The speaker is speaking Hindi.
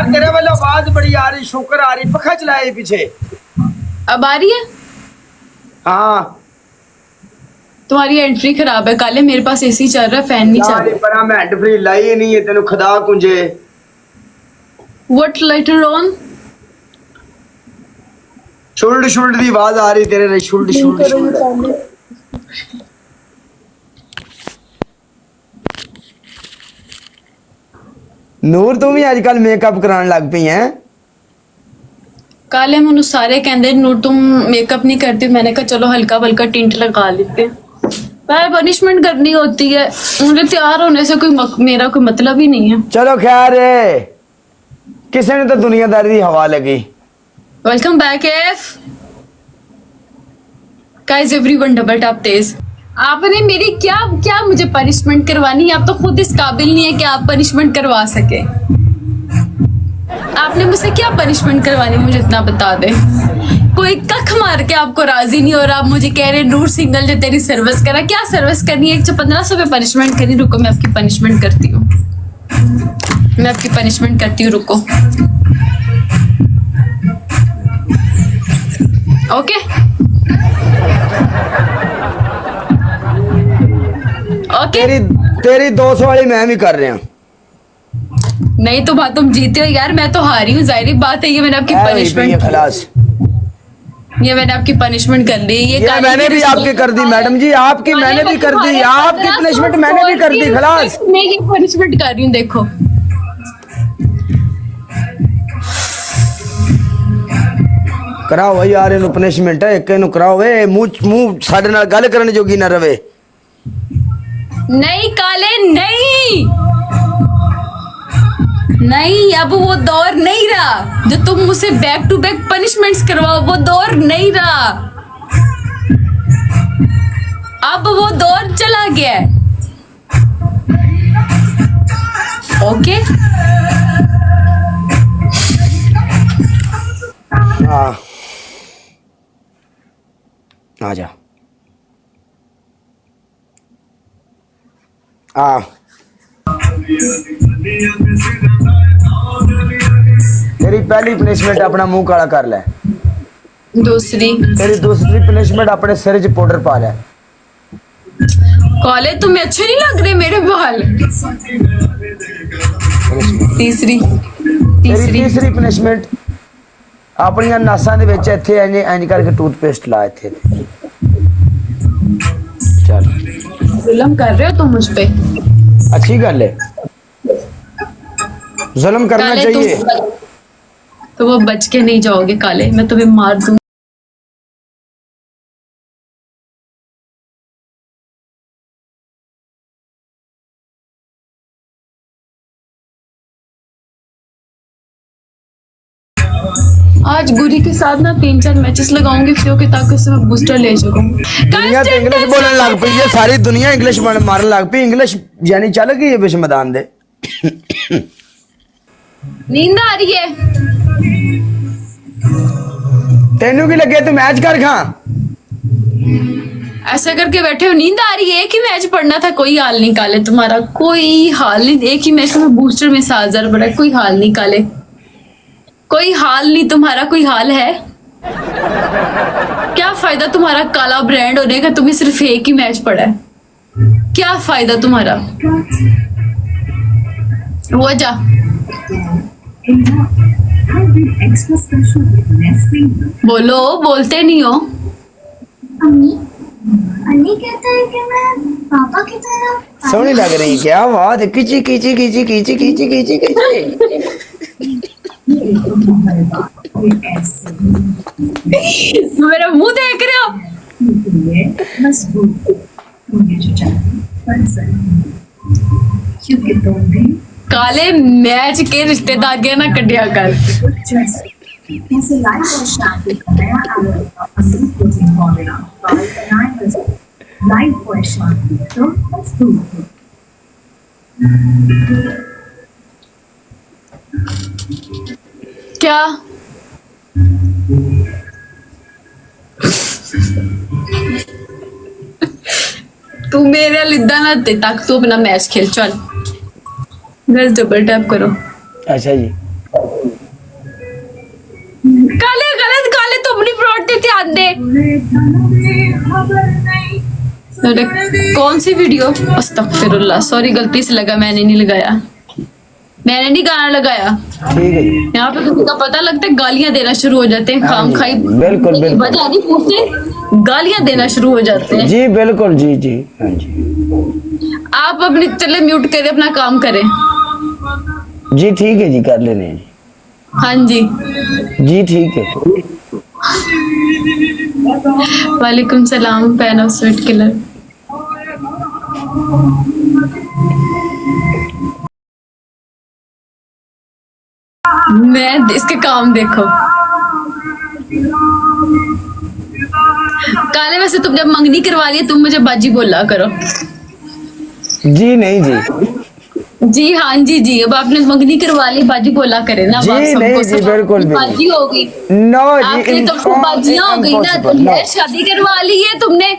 तेरे वालों आवाज बड़ी आ रही, शुक्र आ रही, पखा चलाए पीछे। अब आ रही है? हाँ तुम्हारी एंट्री खराब है काले, मेरे पास एसी चल रहा है, फैन नहीं चल यार रहा। बड़ा मैं हैंड फ्री लाई ही नहीं है, तेन खुदा कुंजे। What lighter on? Should should की आवाज आ रही तेरे, शुल्ड शुल्ड शुल्ड। नूर तू भी आजकल मेकअप कराने लग पई है। काले मैंने सारे कहते नूर तुम मेकअप नहीं करती, मैंने कहा चलो हल्का हल्का टिंट लगा लेते हैं। पर पनिशमेंट करनी होती है, मुझे तैयार होने से मेरा कोई मतलब ही नहीं है। चलो खैर है, किसी ने तो दुनियादारी की हवा लगी। वेलकम बैक एफ गाइस, एवरीवन डबल टैप तेज। आपने मेरी क्या क्या मुझे पनिशमेंट करवानी है? आप तो खुद इस काबिल नहीं है कि आप पनिशमेंट करवा सके। आपने मुझसे क्या पनिशमेंट करवानी, मुझे इतना बता दे। कोई कख मार के आपको राजी नहीं हो रहा, आप मुझे कह रहे नूर सिंगल ने तेरी सर्विस करा। क्या सर्विस करनी है? 1500 पे पनिशमेंट करनी। रुको मैं आपकी पनिशमेंट करती हूँ, मैं आपकी पनिशमेंट करती हूँ, रुको। Okay okay. तेरी 200 वाली मैं भी कर रहा हूँ। नहीं तो बात तुम जीते हो यार, मैं तो हारी हूँ, जाहिर बात है। ये मैंने आपकी पनिशमेंट, खलास, ये मैंने आपकी पनिशमेंट कर दी। ये मैंने भी आपकी कर दी मैडम जी, आपकी मैंने भी कर दी, आपकी पनिशमेंट मैंने भी कर दी। खलास मैं ये पनिशमेंट कर रही हूँ, देखो। कराओ यार इन्हू पनिशमेंट है, एक इन्हू कराओ वे, मुंह साडे नाल गल करन जोगी ना रवे। नहीं काले नहीं, नहीं अब वो दौर नहीं रहा जो तुम मुझसे बैक टू बैक पनिशमेंट्स करवाओ, वो दौर नहीं रहा। अब वो दौर चला गया है। ओके हाँ आ जा आ। तेरी पहली पनिशमेंट अपना मुंह काला कर ले। दूसरी, तेरी दूसरी पनिशमेंट अपने सिर च पाउडर पा ले। कॉलेज तुम्हें अच्छे नहीं लग रहे मेरे बाल। तीसरी, तीसरी पनिशमेंट अपनी नासां दे विच इत्थे इंज करके टूथपेस्ट ला इत्थे। चल जुल्म कर रहे हो तुम मुझ पे। अच्छी गल है, जुल्म करना चाहिए। तो वो बच के नहीं जाओगे काले, मैं तुम्हें मार दूंगी। आज गुरी के साथ ना 3-4 मैचेस लगाऊंगी फिर के, ताकि उससे मैं बूस्टर ले सकूं। दुनिया तो इंग्लिश बोलने लग पई है, सारी दुनिया इंग्लिश मारने लग पई। इंग्लिश यानी चल गई है विश्व मैदान दे। नींद आ रही है? तेनू की लगे तू मैच कर खा। ऐसा करके बैठे हो, नींद आ रही है? एक ही मैच पढ़ना था, कोई हाल नहीं काले तुम्हारा, कोई हाल नहीं। एक ही मैच में बूस्टर में 7,000 पड़ा, कोई हाल नहीं काले, कोई हाल नहीं तुम्हारा। कोई हाल है? क्या फायदा तुम्हारा काला ब्रांड होने का? तुम्हें सिर्फ एक ही मैच पड़ा है, क्या फायदा तुम्हारा? वो जा बोलो, बोलते नहीं हो। अली कहता है कि मैं पापा की तरह सोहनी लग रही, क्या बात है। किची किची किची किची किची किची किची। मेरा मुंह देख रहे हो? काले मैच के रिश्तेदार ना कटिया कर। कैसे लाइफ और शादी का नया प्रोटीन फॉर्मूला लाइफ और शादी तो क्या तू मेरे लिद्दा ना दे तक, तू अपना मैच खेल। चल बस डबल टैप करो। अच्छा जी। पे ध्यान दे। अरे कौन सी वीडियो? अस्तगफिरुल्लाह, सॉरी गलती से लगा, मैंने नहीं लगाया, मैंने नहीं गाना लगाया। ठीक है जी, यहाँ पे किसी का पता लगता है गालियां देना शुरू हो जाते हैं, हाँ खाम जी, खाई बिल्कुल, बिल्कुल। वजह नहीं पूछते, गालियां देना शुरू हो जाते हैं। जी बिल्कुल, जी जी, हाँ जी आप अपनी चले म्यूट करें, अपना काम करें। जी, ठीक है जी, कर लेने हैं हाँ जी, जी, ठीक है। वालेकुम सलाम फैन ऑफ स्वीट किलर। मैं इसके काम देखो। काले वैसे तुम जब मंगनी करवा लिए तुम मुझे बाजी बोला करो। जी नहीं जी, जी हाँ जी जी, अब आपने मंगनी करवा ली, बाजी बोला करे ना। जी अब आप सबको नहीं जी, सब बिल्कुल भी बाजी हो गई। नो जी, आपकी तो बाजियां हो गई ना, तो impossible, no। शादी करवा ली है तुमने।